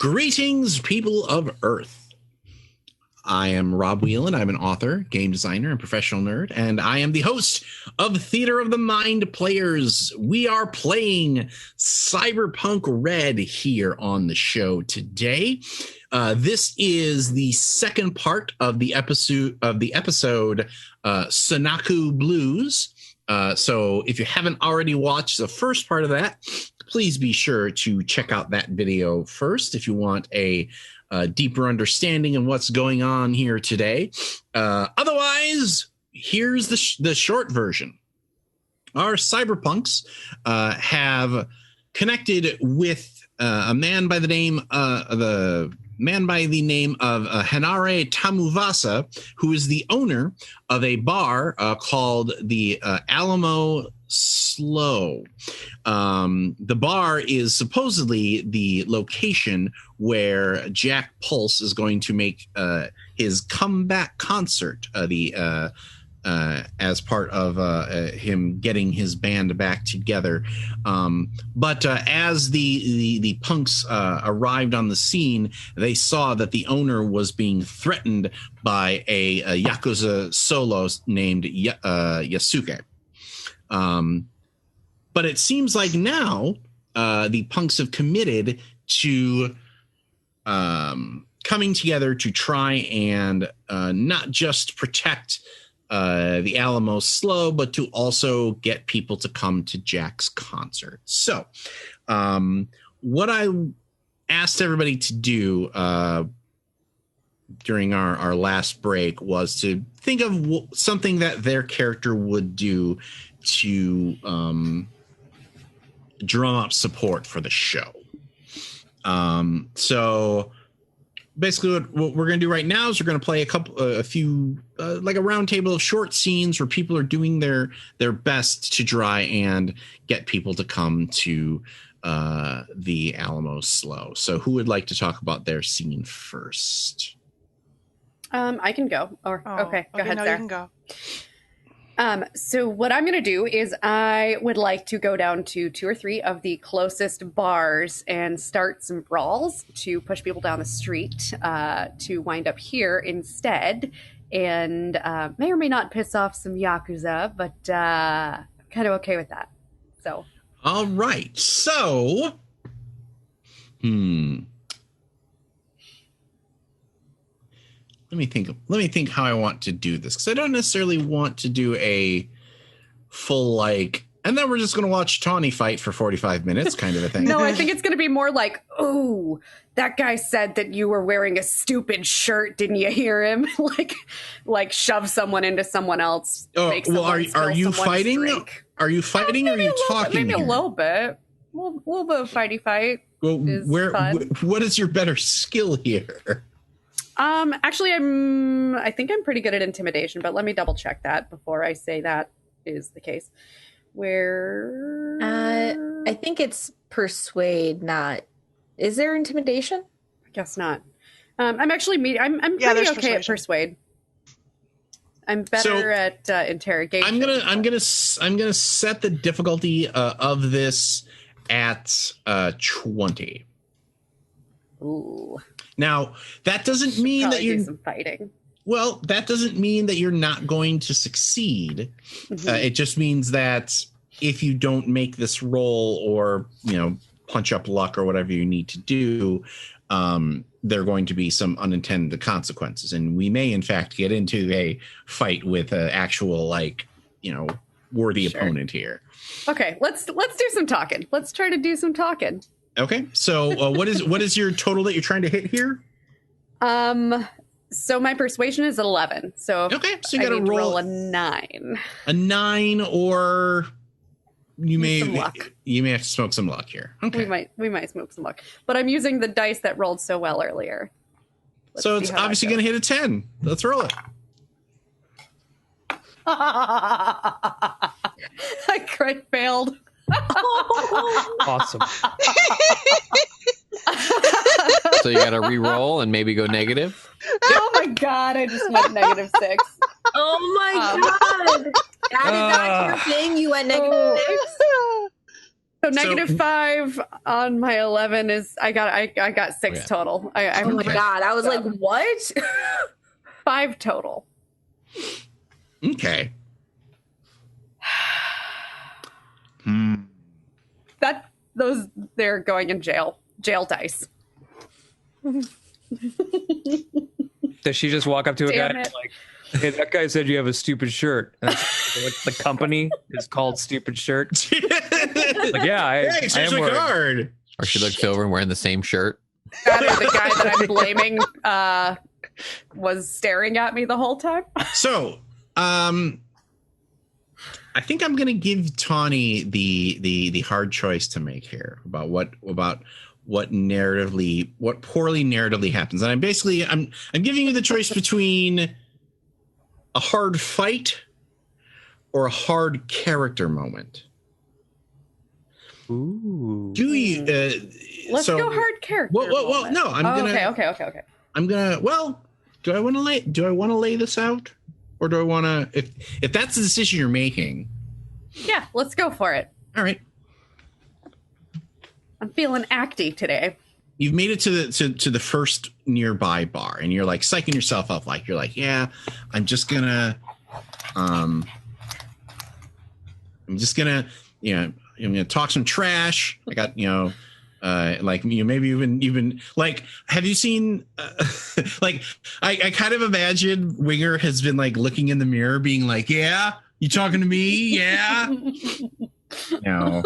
Greetings, people of Earth. I am Rob Whelan. I'm an author, game designer, and professional nerd, and I am the host of Theater of the Mind Players. We are playing Cyberpunk Red here on the show today. This is the second part of the episode Sunakku Blues. So if you haven't already watched the first part of that, please be sure to check out that video first if you want a deeper understanding of what's going on here today. Otherwise, here's the short version. Our cyberpunks have connected with a man by the name of Hanare Tamuvasa, who is the owner of a bar called the Alamo Slow. The bar is supposedly the location where Jack Pulse is going to make his comeback concert, as part of him getting his band back together. But as the punks arrived on the scene, they saw that the owner was being threatened by a Yakuza solo named Yasuke. But it seems like now the punks have committed to coming together to try and not just protect the Alamo Slow, but to also get people to come to Jack's concert. So what I asked everybody to do during our last break was to think of something that their character would do to drum up support for the show. So basically what we're going to do right now is we're going to play a few like a round table of short scenes where people are doing their best to try and get people to come to the Alamo Slow. So who would like to talk about their scene first? I can go. Okay, go ahead, no, Sarah. you can go. So what I'm going to do is I would like to go down to 2 or 3 of the closest bars and start some brawls to push people down the street to wind up here instead. And may or may not piss off some Yakuza, but I'm kind of okay with that. So. All right. So, Let me think how I want to do this, because I don't necessarily want to do a full and then we're just going to watch Tawny fight for 45 minutes kind of a thing. No, I think it's going to be more like, oh, that guy said that you were wearing a stupid shirt. Didn't you hear him? like shove someone into someone else. Oh, well, are you fighting? Drink. Are you fighting or are you talking? Maybe a little bit. A little bit of fighty fight. Well, what is your better skill here? Actually, I think I'm pretty good at intimidation, but let me double check that before I say that is the case. Where? I think it's persuade, not. Is there intimidation? I guess not. I'm actually I'm pretty okay at persuade. I'm better at interrogation. I'm gonna set the difficulty of this at 20. Ooh. Now, that doesn't mean that you're some fighting. Well, that doesn't mean that you're not going to succeed. Mm-hmm. It just means that if you don't make this roll or, punch up luck or whatever you need to do, there are going to be some unintended consequences. And we may, in fact, get into a fight with an actual, worthy opponent here. Okay, let's do some talking. Let's try to do some talking. Okay, so what is your total that you're trying to hit here? So my persuasion is 11. So okay, so you got to roll a 9. A 9, or you may have to smoke some luck here. Okay, we might smoke some luck, but I'm using the dice that rolled so well earlier. So it's obviously going to hit a 10. Let's roll it. I crit failed. Awesome. So you got to re-roll and maybe go negative. Oh my god! I just went -6. Oh my god! That is not your thing. You went -6. So -5 on my 11 is I got 6 Okay. total. Oh my god! I was like, what? 5 total. Okay. They're going in jail. Jail dice. Does she just walk up to a Damn guy it. and like, hey, that guy said you have a stupid shirt. And the company is called Stupid Shirt. Like, yeah, I Here's am my wearing. card. Or she looks over and wearing the same shirt. That is the guy that I'm blaming was staring at me the whole time. So, I think I'm gonna give Tawny the hard choice to make here about what poorly narratively happens. And I'm giving you the choice between a hard fight or a hard character moment. Ooh. Do you Let's go hard character. Well, no, I'm gonna Okay. I'm gonna do I want to lay this out, or do I want to if that's the decision you're making? Yeah, let's go for it. All right. I'm feeling acty today. You've made it to the first nearby bar, and you're like psyching yourself up, like you're like, yeah, I'm just gonna I'm gonna talk some trash. I got like maybe you've been like, have you seen like I kind of imagine Winger has been like looking in the mirror, being like, yeah, you talking to me, yeah. No.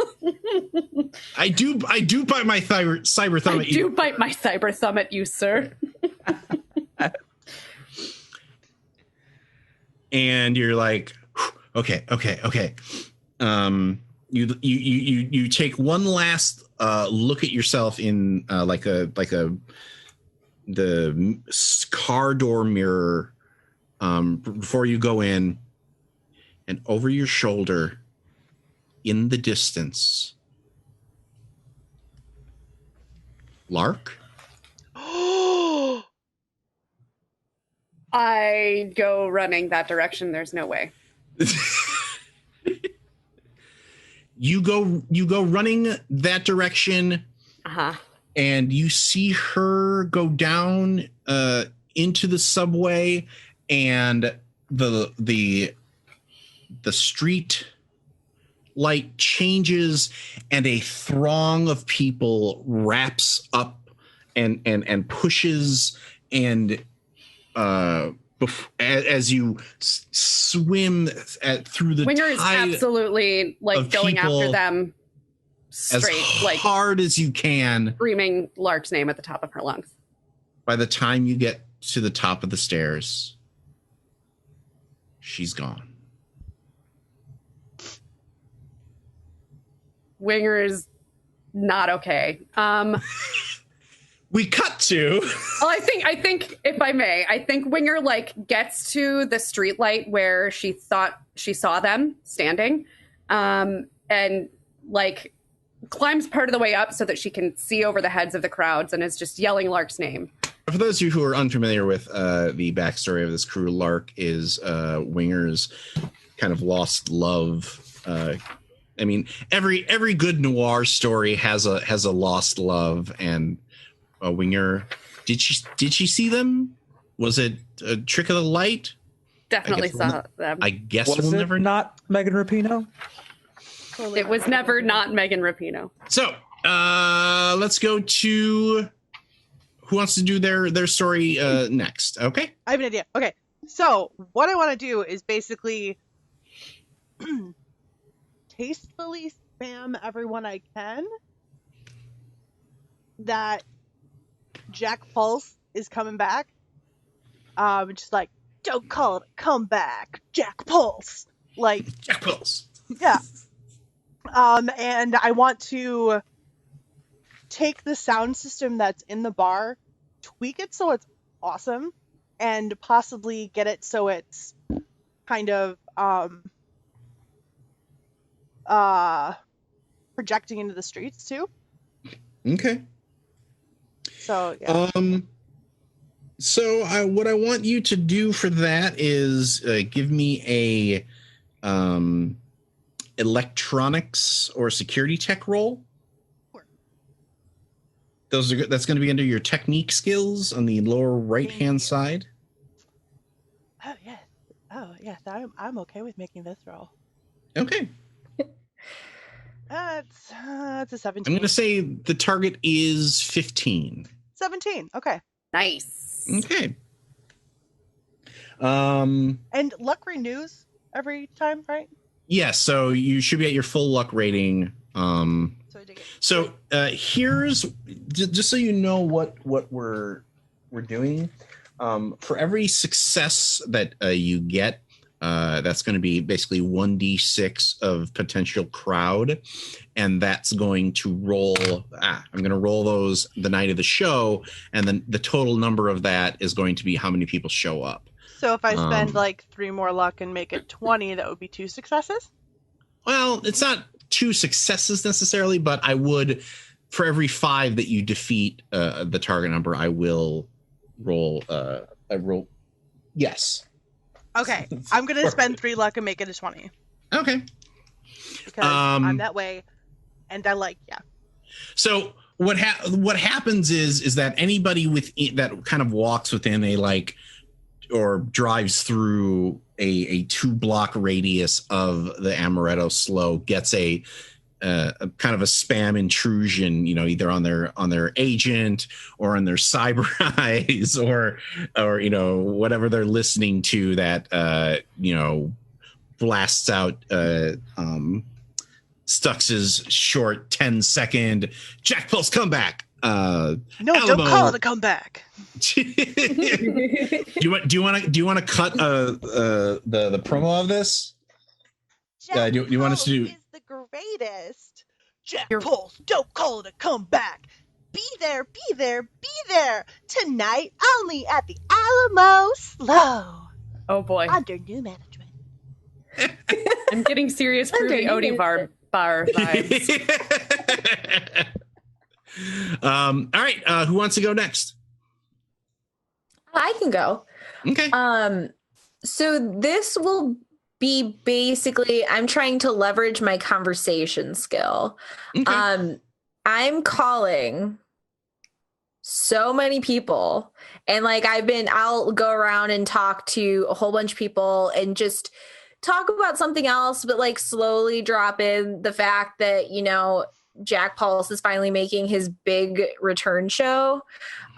I do bite my cyber thumb at you. I do bite my cyber thumb at you, sir. And you're like, okay. You take one last look at yourself in the car door mirror before you go in, and over your shoulder, in the distance, Lark. I go running that direction. There's no way. You go running that direction, and you see her go down into the subway, and the street light changes, and a throng of people wraps up and pushes and as you swim through the Winger is absolutely like going after them straight, as like hard as you can, screaming Lark's name at the top of her lungs. By the time you get to the top of the stairs, she's gone. Winger is not okay. We cut to. Well, I think if I may, I think Winger like gets to the streetlight where she thought she saw them standing, and like climbs part of the way up so that she can see over the heads of the crowds, and is just yelling Lark's name. For those of you who are unfamiliar with the backstory of this crew, Lark is Winger's kind of lost love. I mean, every good noir story has a lost love, and Winger. Did she see them? Was it a trick of the light? Definitely saw them. I guess Was we'll it never not Megan Rapinoe? It was never not Megan Rapinoe. So let's go to who wants to do their story next. Okay. I have an idea. Okay. So what I want to do is basically tastefully spam everyone I can that Jack Pulse is coming back. Just like, don't call it a comeback, Jack Pulse. Like Jack Pulse. Yeah. And I want to take the sound system that's in the bar, tweak it so it's awesome, and possibly get it so it's kind of projecting into the streets too. Okay. So yeah. So what I want you to do for that is give me electronics or security tech roll. Sure. That's going to be under your technique skills on the lower right-hand side. Oh yes. Oh yes. I'm okay with making this roll. Okay. It's a 17. I'm going to say the target is 15. 17. Okay. Nice. Okay. And luck renews every time, right? Yes, so you should be at your full luck rating. So I dig it. So here's just so you know what we're doing. For every success that you get, that's going to be basically 1d6 of potential crowd, and that's going to roll. I'm going to roll those the night of the show, and then the total number of that is going to be how many people show up. So if I spend like 3 more luck and make it 20, that would be 2 successes? Well, it's not 2 successes necessarily, but I would, for every 5 that you defeat the target number, I will roll. Yes. Okay. I'm going to spend 3 luck and make it a 20. Okay. Because I'm that way. And I like, yeah. So what happens is that anybody that kind of walks within a or drives through a 2-block radius of the Amaretto Slough gets a kind of a spam intrusion, either on their agent or on their cyber eyes or whatever they're listening to that blasts out Stux's short 10-second Jack Pulse comeback. No, don't call it a comeback. do you want to cut the promo of this? Jack do you want us to do? Is the greatest. Jack Pulse, don't call it a comeback. Be there, be there, be there tonight only at the Alamo Slough. Oh boy. Under new management. I'm getting serious Fruity Odie bar vibes. All right, who wants to go next? I can go. Okay. So this will be basically, I'm trying to leverage my conversation skill. Okay. I'm calling so many people, and I'll go around and talk to a whole bunch of people and just talk about something else, but slowly drop in the fact that, Jack Pulse is finally making his big return show,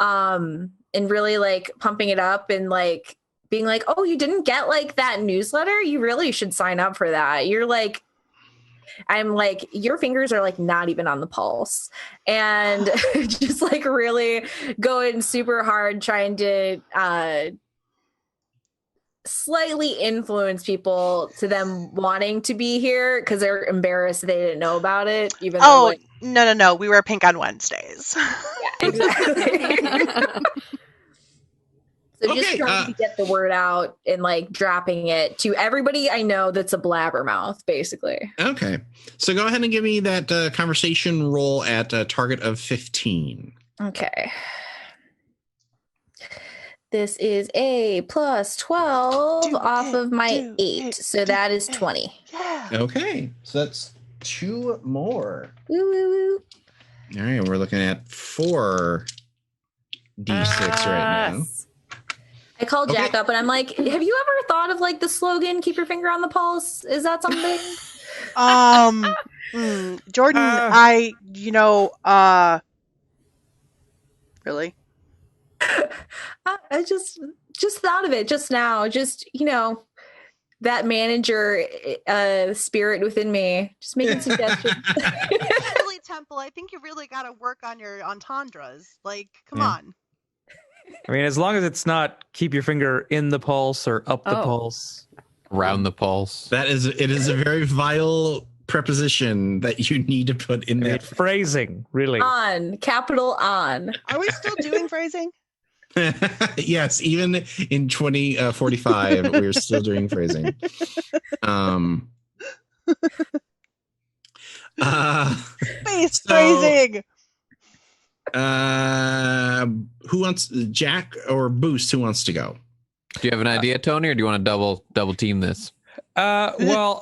and really pumping it up and being oh, you didn't get that newsletter? You really should sign up for that. I'm your fingers are not even on the pulse, and just really going super hard trying to slightly influence people to them wanting to be here because they're embarrassed they didn't know about it. Even though, no, we wear pink on Wednesdays. Yeah, exactly. So just trying to get the word out and dropping it to everybody I know that's a blabbermouth, basically. Okay, so go ahead and give me that conversation roll at a target of 15. Okay. This is a plus 12 off of my 8. So that is 20. Yeah. Okay. So that's 2 more. Woo, woo, woo. All right. We're looking at 4 D6 right now. I call Jack up and I'm like, have you ever thought of the slogan, keep your finger on the pulse? Is that something? Jordan, really? I just thought of it just now. Just, that manager spirit within me, just making suggestions. Really, Temple, I think you really got to work on your entendres. Come on. I mean, as long as it's not keep your finger in the pulse or up the pulse. Around the pulse. It is a very vile preposition that you need to put in that phrasing, really. On, capital on. Are we still doing phrasing? Yes, even in 2045, we're still doing phrasing. Space phrasing. Who wants Jack or Boost? Who wants to go? Do you have an idea, Tony, or do you want to double team this? Well,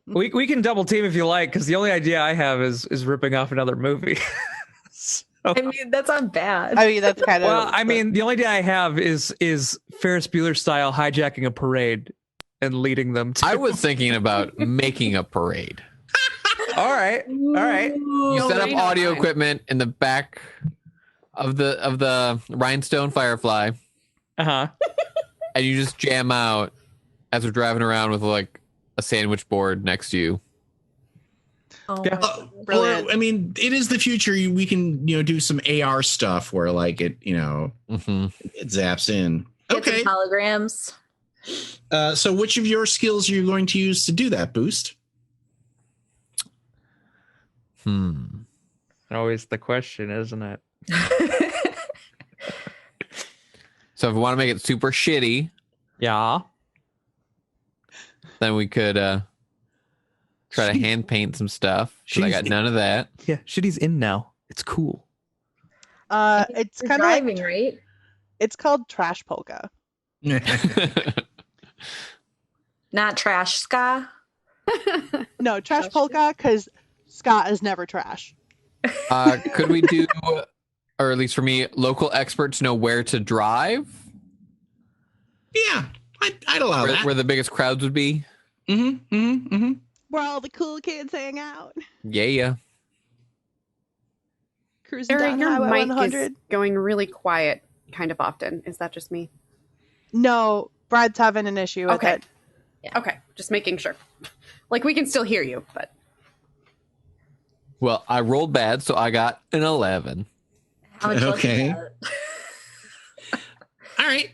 we can double team if you like, because the only idea I have is ripping off another movie. So, I mean, that's not bad. I mean, that's kind of. well, I mean, the only idea I have is Ferris Bueller style hijacking a parade and leading them to. I was thinking about making a parade. All right. You set up audio equipment in the back of the rhinestone Firefly, Uh-huh. and you just jam out as we're driving around with like a sandwich board next to you. Oh, Yeah. Brilliant. Or, I mean, it is the future. We can, do some AR stuff where like it, it zaps in. get some Okay. holograms. So which of your skills are you going to use to do that boost? Always the question, isn't it? So if we want to make it super shitty, Yeah. then we could try to hand paint some stuff. Because I got none of that. Yeah, shitty's in now. It's cool. It's You're kind of driving, like right? it's called trash polka. Not trash ska. No, trash polka because ska is never trash. Could we do, or at least for me, local experts know where to drive? Yeah, I'd allow that. Where the biggest crowds would be? Where all the cool kids hang out. Yeah. Cruising Sarah, down your Highway mic 100. is going really quiet kind of often. Is that just me? No, Brad's having an issue with Okay. it. Okay, just making sure. Like, we can still hear you, but Well, I rolled bad, so I got an 11. How much was Okay. that? All right.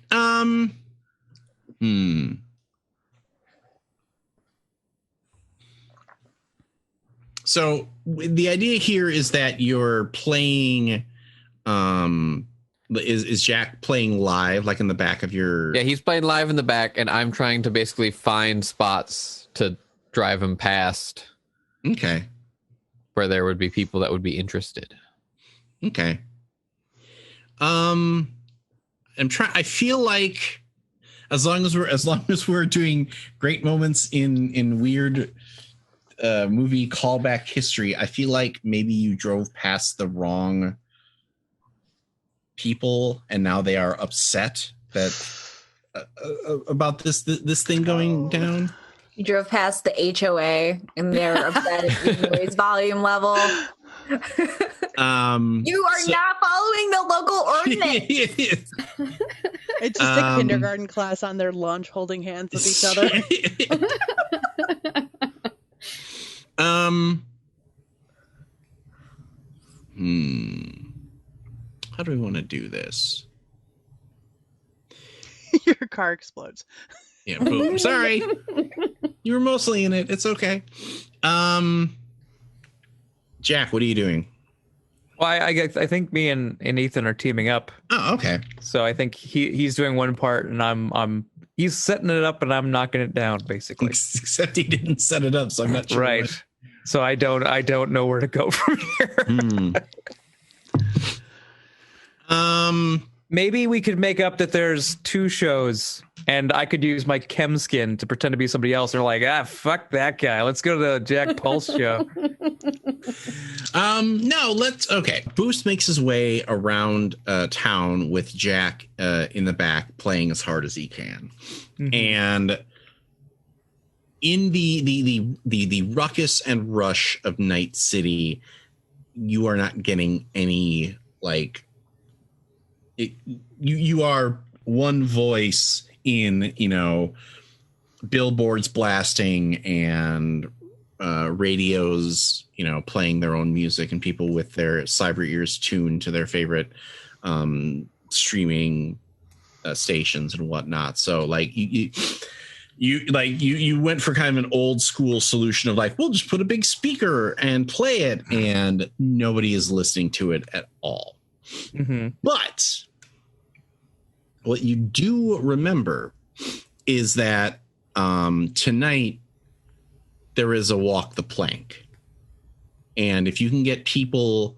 So the idea here is that you're playing. Is Jack playing live, like in the back of your? Yeah, he's playing live in the back, and I'm trying to basically find spots to drive him past Okay. where there would be people that would be interested. Okay. I'm trying. I feel like as long as we're doing great moments in weird movie callback history, I feel like maybe you drove past the wrong people and now they are upset that about this thing going down. You drove past the HOA and they're upset at the noise volume level. You are not following the local ordinance. It's just a kindergarten class on their lunch holding hands with each other. How do we want to do this? Your car explodes. Yeah, boom. Sorry. You were mostly in it. It's okay. Jack, what are you doing? Well, I think me and Ethan are teaming up. Oh, okay. So I think he's doing one part and he's setting it up and I'm knocking it down, basically. Except he didn't set it up, so I'm not sure. Right. what- So I don't know where to go from here. Maybe we could make up that there's two shows and I could use my chem skin to pretend to be somebody else. They're like, fuck that guy. Let's go to the Jack Pulse show. No, okay. Boost makes his way around town with Jack in the back playing as hard as he can. Mm-hmm. And in the ruckus and rush of Night City, you are not getting any you are one voice in, billboards blasting and radios, playing their own music and people with their cyber ears tuned to their favorite streaming stations and whatnot. So you went for kind of an old school solution of we'll just put a big speaker and play it, and nobody is listening to it at all. Mm-hmm. But what you do remember is that tonight there is a walk the plank. And if you can get people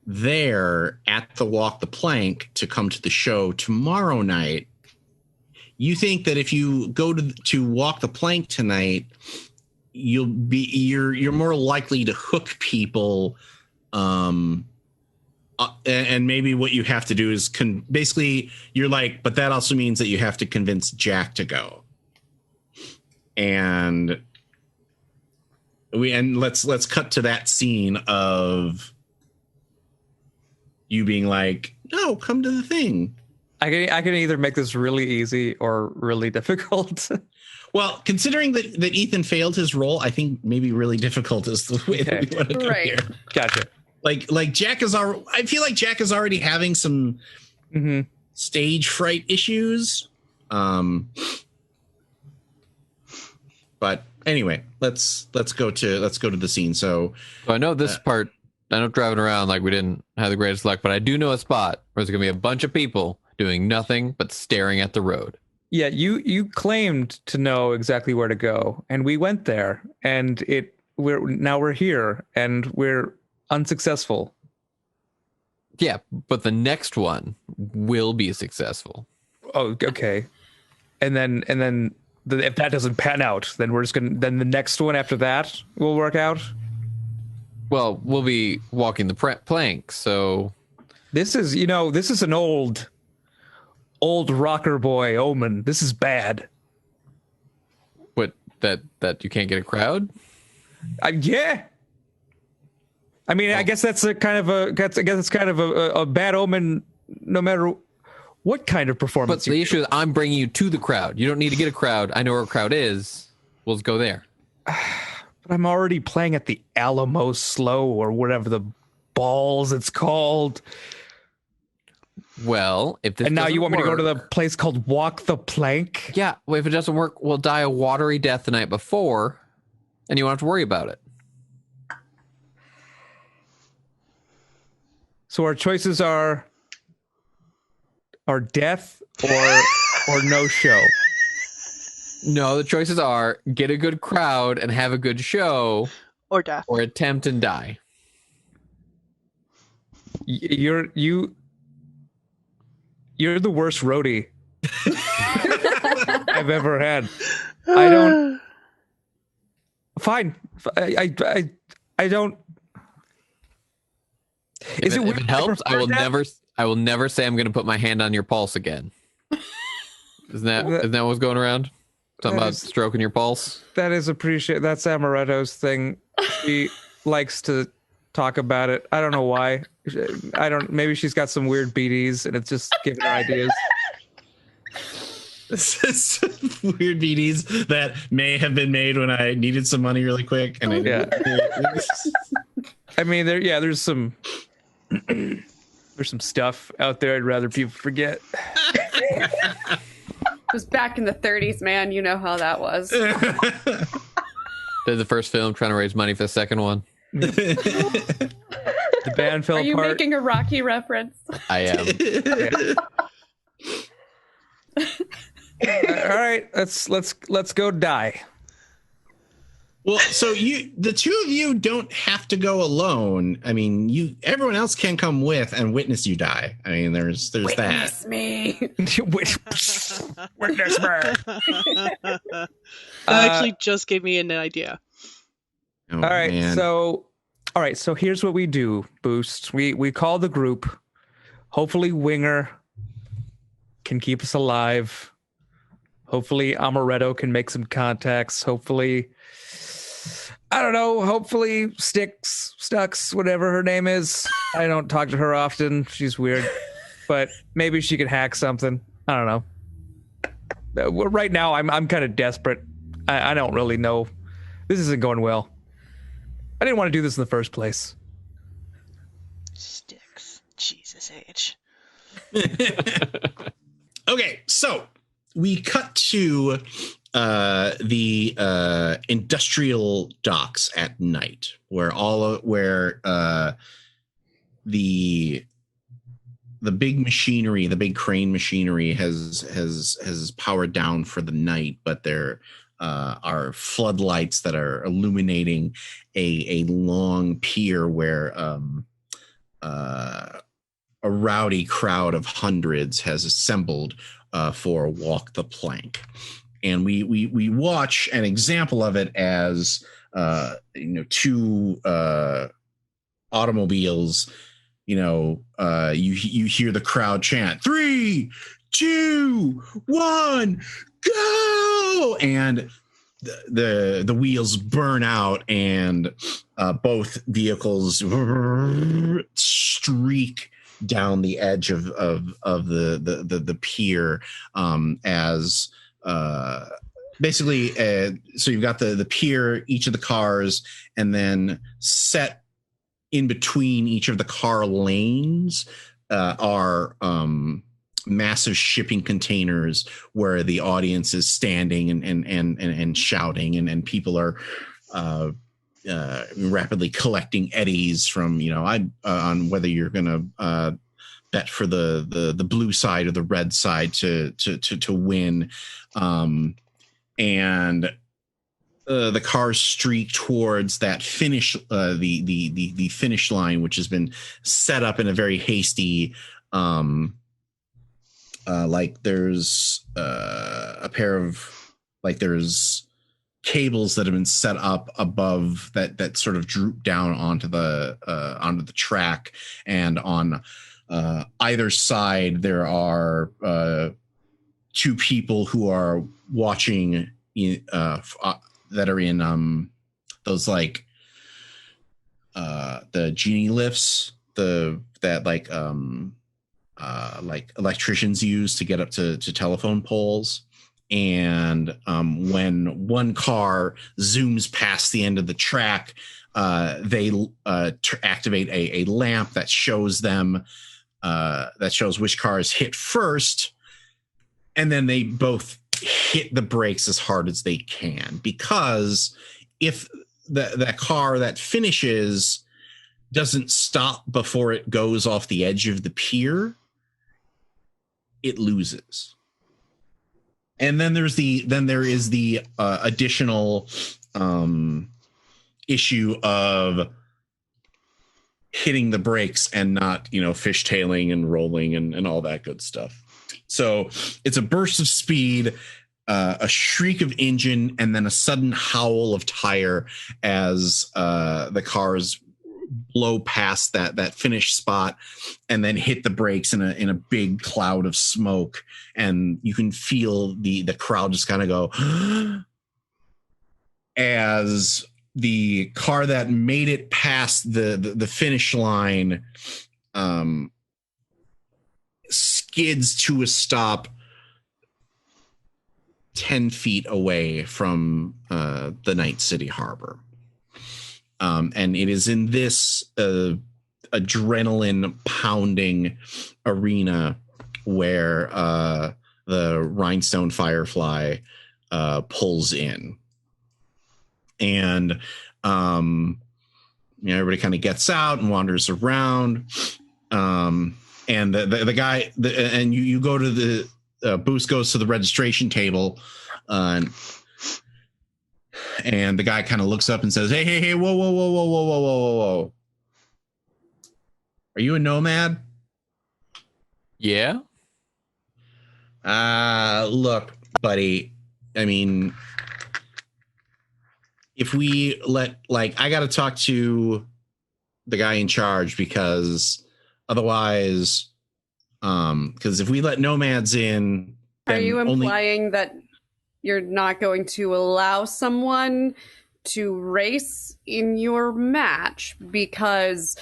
there at the walk the plank to come to the show tomorrow night, you think that if you go to walk the plank tonight, you're more likely to hook people, and maybe what you have to do is basically you're like, but that also means that you have to convince Jack to go. And let's cut to that scene of you being like, no, come to the thing. I can either make this really easy or really difficult. Well, considering that Ethan failed his role, I think maybe really difficult is the way that we want to go here. Gotcha. Like Jack is I feel like Jack is already having some stage fright issues. But anyway, let's go to the scene. So I know this part. I know driving around like we didn't have the greatest luck, but I do know a spot where there's gonna be a bunch of people doing nothing but staring at the road. Yeah, you claimed to know exactly where to go, and we went there, and we're here, and we're unsuccessful. Yeah, but the next one will be successful. Oh, okay. And then if that doesn't pan out, then then the next one after that will work out. Well, we'll be walking the plank, so this is an old rocker boy omen. This is bad. What, that you can't get a crowd? Yeah. I mean, I guess that's a kind of a bad omen, no matter what kind of performance. But the issue is, I'm bringing you to the crowd. You don't need to get a crowd. I know where a crowd is. We'll just go there. But I'm already playing at the Alamo Slow or whatever the balls it's called. Well, if this and now you want me to go to the work, place called Walk the Plank? Yeah. Well, if it doesn't work, we'll die a watery death the night before, and you won't have to worry about it. So our choices are death or no show. No, the choices are get a good crowd and have a good show, Or death. or attempt and die. You're the worst roadie I've ever had. I don't. Fine. I don't. If it helps, I will never say I'm going to put my hand on your pulse again. Isn't that what's going around? Talking about stroking your pulse? That is appreciate. That's Amaretto's thing. She likes to talk about it. I don't know why. Maybe she's got some weird BDs and it's just giving her ideas. Weird BDs that may have been made when I needed some money really quick. And I mean, there's some stuff out there I'd rather people forget. It was back in the 30s, man. You know how that was. Did the first film trying to raise money for the second one? The band fell apart. Are you making a Rocky reference? I am. All right, let's go die. Well, so the two of you don't have to go alone. I mean, everyone else can come with and witness you die. I mean, there's Witness that. Me. Witness me. That actually just gave me an idea. Oh, all right, man. so here's what we do, Boost. We call the group. Hopefully Winger can keep us alive. Hopefully Amaretto can make some contacts. Hopefully, I don't know. Hopefully Stucks, whatever her name is. I don't talk to her often. She's weird, but maybe she could hack something. I don't know. Right now, I'm kind of desperate. I don't really know. This isn't going well. I didn't want to do this in the first place. Sticks. Jesus H. Okay, so we cut to the industrial docks at night, where the big machinery, the big crane machinery, has powered down for the night, but there are floodlights that are illuminating a long pier where a rowdy crowd of hundreds has assembled for Walk the Plank. And we watch an example of it as two automobiles. You hear the crowd chant 3, 2, 1, go, and the wheels burn out, and both vehicles streak down the edge of the pier as basically so you've got the pier, each of the cars, and then set in between each of the car lanes are massive shipping containers where the audience is standing and shouting, and people are rapidly collecting eddies from on whether you're gonna bet for the blue side or the red side to win, and the cars streak towards that finish, the finish line, which has been set up in a very hasty. Like there's a pair of there's cables that have been set up above that sort of droop down onto the track, and on either side there are two people who are watching that are in those the genie lifts, like electricians use to get up to telephone poles. And when one car zooms past the end of the track, they activate a lamp that shows them which cars hit first, and then they both hit the brakes as hard as they can, because if that car that finishes doesn't stop before it goes off the edge of the pier, it loses. And then there is the additional issue of hitting the brakes and not fishtailing and rolling and all that good stuff. So it's a burst of speed, a shriek of engine, and then a sudden howl of tire as the cars blow past that finish spot and then hit the brakes in a big cloud of smoke, and you can feel the crowd just kind of go as the car that made it past the finish line skids to a stop 10 feet away from the Night City Harbor. And it is in this adrenaline pounding arena where the Rhinestone Firefly pulls in. And everybody kind of gets out and wanders around. And the guy, and you go to the Boost goes to the registration table, and the guy kind of looks up and says, "Hey, whoa. Are you a nomad?" Yeah. Look, buddy, I mean, if we I got to talk to the guy in charge, because otherwise, because if we let nomads in, are you implying that you're not going to allow someone to race in your match because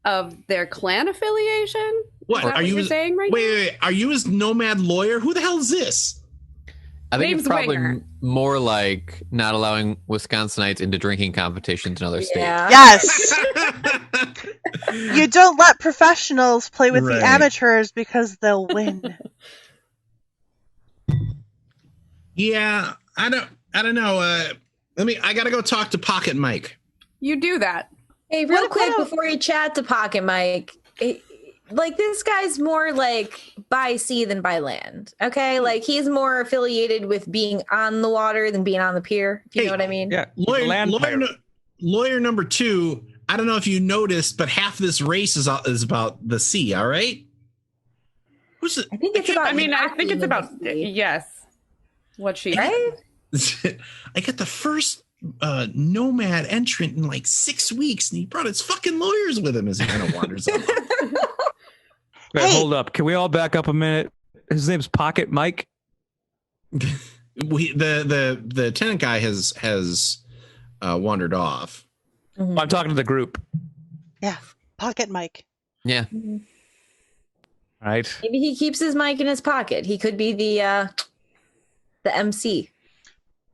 of their clan affiliation? What are you saying right wait, are you his nomad lawyer? Who the hell is this? I think Name's it's probably Winger. more like not allowing Wisconsinites into drinking competitions in other states. Yes. You don't let professionals play with Right. the amateurs because they'll win. Yeah, I don't know. I gotta go talk to Pocket Mike. You do that. Hey, real What quick about- before you chat to Pocket Mike, this guy's more by sea than by land. Okay, he's more affiliated with being on the water than being on the pier. You know what I mean? Yeah, Lawyer number 2, I don't know if you noticed, but half this race is about the sea. All right. Who's it? I think it's about. I mean, I think it's about yes. What she Right? I got the first nomad entrant in like 6 weeks, and he brought his fucking lawyers with him as he kind of wanders off. Wait, Hey. hold up. Can we all back up a minute? His name's Pocket Mike. The tenant guy has wandered off. I'm talking to the group, Yeah, Pocket Mike. Yeah. right? Maybe he keeps his mic in his pocket. He could be the MC.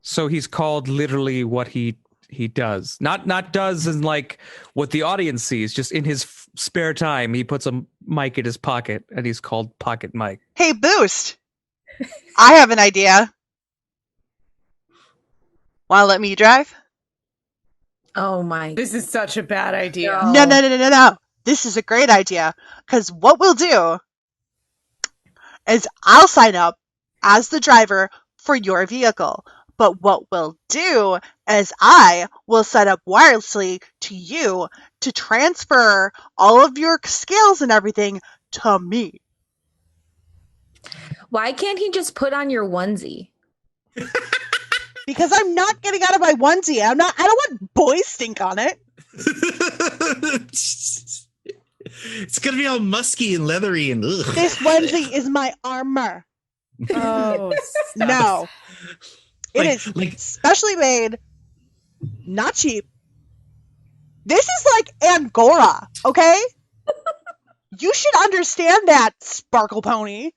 So he's called literally what he does. Not does in like what the audience sees. Just in his spare time, he puts a mic in his pocket, and he's called Pocket Mike. Hey, Boost. I have an idea. Want to let me drive? Oh my. This is such a bad idea. No. No. This is a great idea. Because what we'll do is I'll sign up as the driver for your vehicle. But what we'll do is I will set up wirelessly to you to transfer all of your skills and everything to me. Why can't he just put on your onesie? Because I'm not getting out of my onesie. I don't want boy stink on it. It's gonna be all musky and leathery and ugh. This onesie is my armor. Oh, stop. No. It Like- is like- specially made, not cheap. This is like Angora, okay? You should understand that, Sparkle Pony.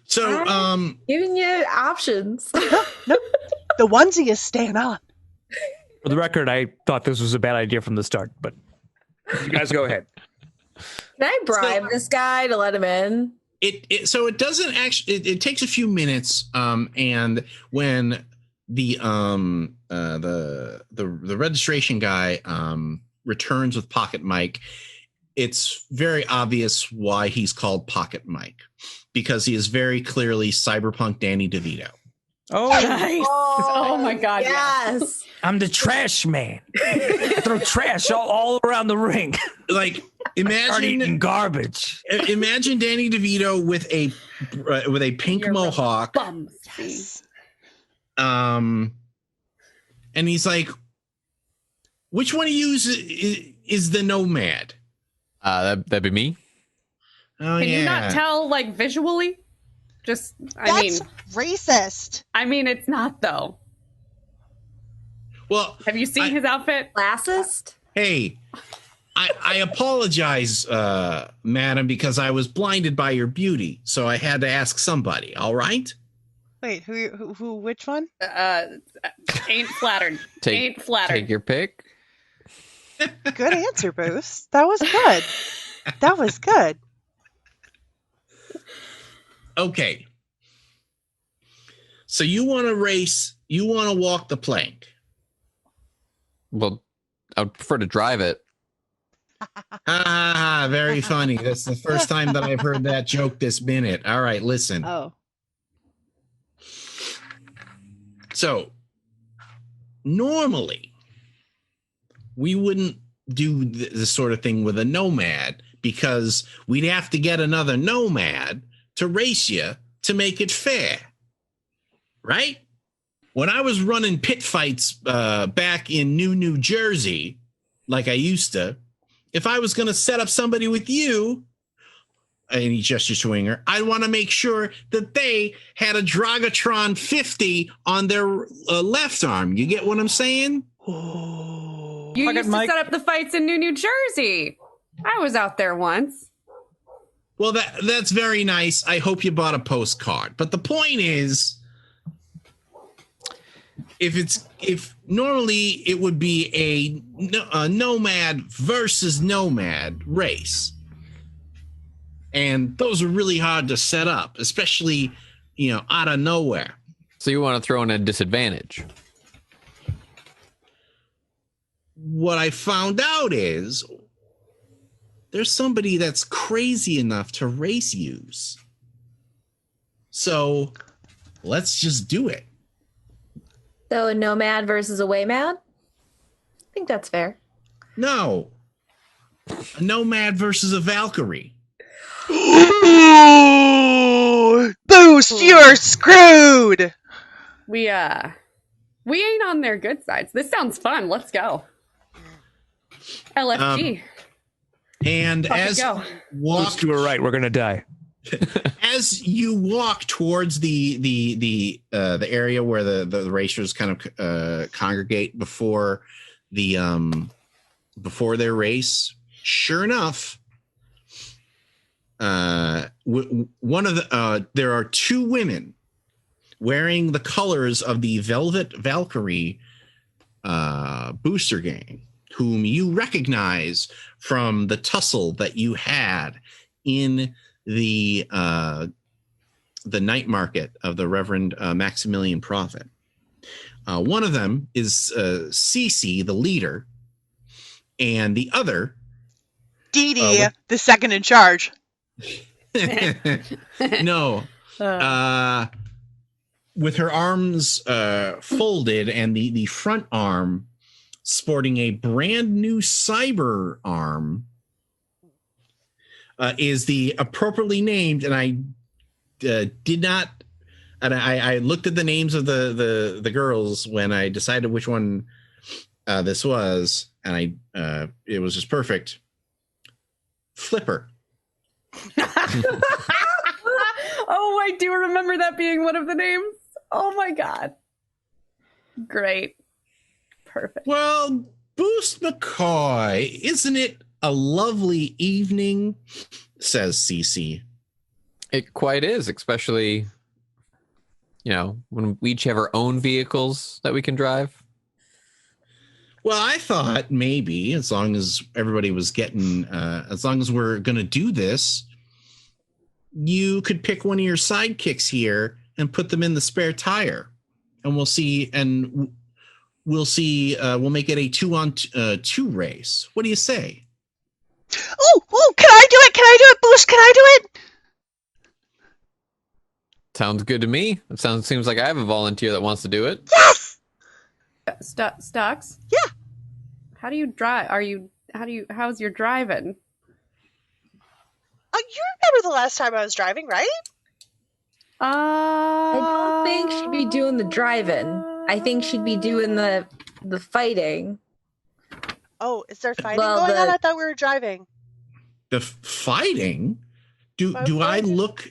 So Giving you options. Nope. The onesie is staying on. For the record, I thought this was a bad idea from the start, but you guys go ahead. Can I bribe this guy to let him in? So it doesn't actually. It takes a few minutes, and when the registration guy returns with Pocket Mike, it's very obvious why he's called Pocket Mike, because he is very clearly Cyberpunk Danny DeVito. Oh, Nice. Oh my God, Yes. I'm the trash man. I throw trash all around the ring. Like Start eating imagine Danny DeVito with a pink You're a mohawk. Bums. And he's like, which one of you is the nomad? That'd be me. Oh, Can yeah. you not tell, like, visually? Just, That's racist. I mean, it's not though. Well, Have you seen his outfit? Classist? hey, I apologize, madam, because I was blinded by your beauty, so I had to ask somebody. All right. Wait, who which one? Ain't flattered. Ain't flattered. Take your pick. Good answer, Boost. That was good. That was good. Okay. So you want to race? You want to walk the plank? Well, I would prefer to drive it. Ah, very funny. That's the first time that I've heard that joke this minute. All right, listen. Oh. So normally we wouldn't do this sort of thing with a nomad because we'd have to get another nomad to race you to make it fair. Right? When I was running pit fights back in New Jersey, like I used to, if I was going to set up somebody with you, and he gestures to Winger, I want to make sure that they had a Dragatron 50 on their left arm. You get what I'm saying? Oh. You Pocket used to Mike. set up the fights in New Jersey. I was out there once. Well, that's very nice. I hope you bought a postcard. But the point is, if normally it would be a nomad versus nomad race. And those are really hard to set up, especially, out of nowhere. So you want to throw in a disadvantage. What I found out is there's somebody that's crazy enough to race use. So let's just do it. So a nomad versus a waymad? think that's fair. No. A nomad versus a Valkyrie. Ooh, Boost, you're screwed. We ain't on their good sides. This sounds fun. Let's go. LFG. And as go. Boost, you were right. We're gonna die. as you walk towards the area where the racers kind of congregate before their race, sure enough, one of the there are two women wearing the colors of the Velvet Valkyrie booster gang, whom you recognize from the tussle that you had in the night market of the Reverend Maximilian Prophet. One of them is Cece, the leader, and the other, Dee Dee, the second in charge. no, with her arms folded and the front arm sporting a brand new cyber arm, is the appropriately named, and I did not, and I looked at the names of the girls when I decided which one this was, and it was just perfect. Flipper. Oh, I do remember that being one of the names. Oh my god. Great. Perfect. Well, Boost McCoy, isn't it a lovely evening? Says Cece. It quite is, especially, when we each have our own vehicles that we can drive. Well, I thought maybe as long as everybody was getting, as long as we're going to do this, you could pick one of your sidekicks here and put them in the spare tire, and we'll see. And we'll see. We'll make it a 2-on-2 race. What do you say? Oh, can I do it? Can I do it, Boost? Can I do it? Sounds good to me. Seems like I have a volunteer that wants to do it. Yes! Stux? Yeah. How do you drive? How's your driving? You remember the last time I was driving, right? I don't think she'd be doing the driving. I think she'd be doing the fighting. Oh, is there fighting going on? I thought we were driving. The fighting? Do I look?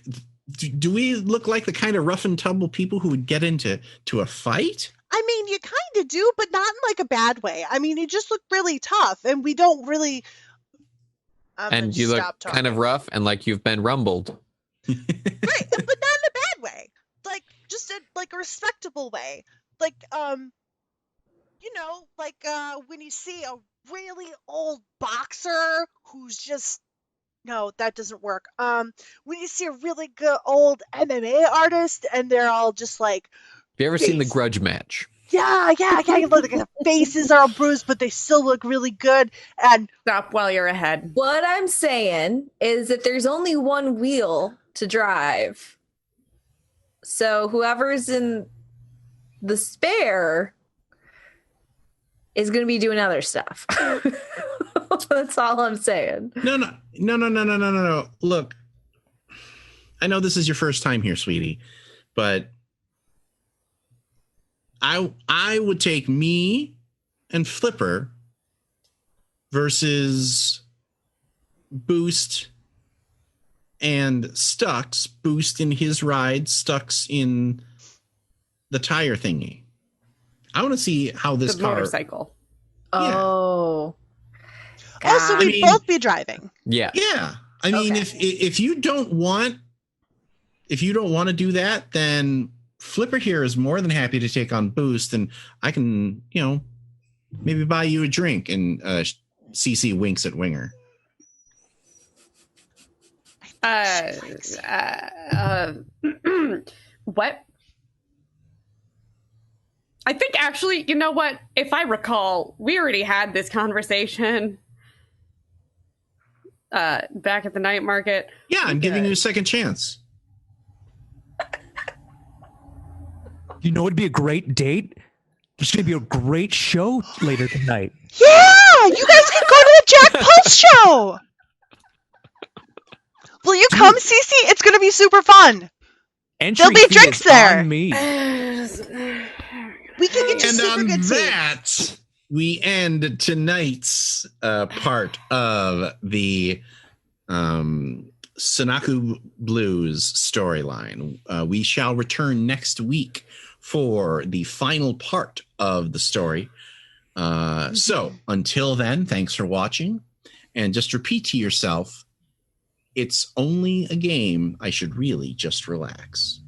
Do we look like the kind of rough and tumble people who would get into a fight? I mean, you kind of do, but not in like a bad way. I mean, you just look really tough, and we don't really. And you look kind of rough and like you've been rumbled. Right, but not in a bad way. Like just a respectable way. Like when you see a really old boxer who's just no, that doesn't work. When you see a really good old MMA artist and they're all just like. Have you ever seen The Grudge Match? Yeah. Look, their faces are all bruised, but they still look really good. And stop while you're ahead. What I'm saying is that there's only one wheel to drive. So whoever's in the spare is going to be doing other stuff. That's all I'm saying. No. Look, I know this is your first time here, sweetie, but I would take me and Flipper versus Boost and Stux. Boost in his ride, Stux in the tire thingy. I want to see how this car motorcycle. Oh. Yeah. Also, we'd both be driving. Yeah. Yeah. I mean, if you don't want to do that, then Flipper here is more than happy to take on Boost, and I can, maybe buy you a drink. And CC winks at Winger. What? I think actually, you know what? If I recall, we already had this conversation back at the night market. Yeah, I'm giving you a second chance. You know, it'd be a great date. There's going to be a great show later tonight. Yeah, you guys can go to the Jack Pulse show. Will you come, Cece? It's going to be super fun. Entry There'll be fee drinks is there. on me. We can get you And super on good that, we end tonight's part of the Sunakku Blues storyline. We shall return next week for the final part of the story. So until then, thanks for watching. And just repeat to yourself, it's only a game. I should really just relax.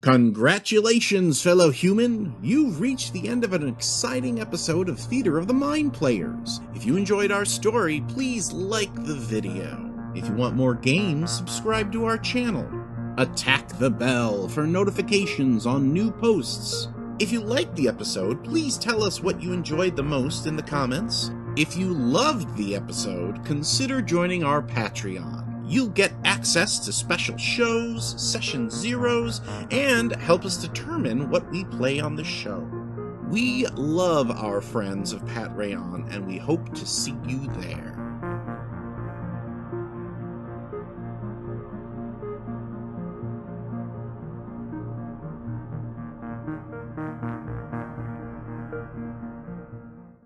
Congratulations, fellow human! You've reached the end of an exciting episode of Theater of the Mind Players. If you enjoyed our story, please like the video. If you want more games, subscribe to our channel. Attack the bell for notifications on new posts. If you liked the episode, please tell us what you enjoyed the most in the comments. If you loved the episode, consider joining our Patreon. You'll get access to special shows, session zeros, and help us determine what we play on the show. We love our friends of Pat Rayon, and we hope to see you there.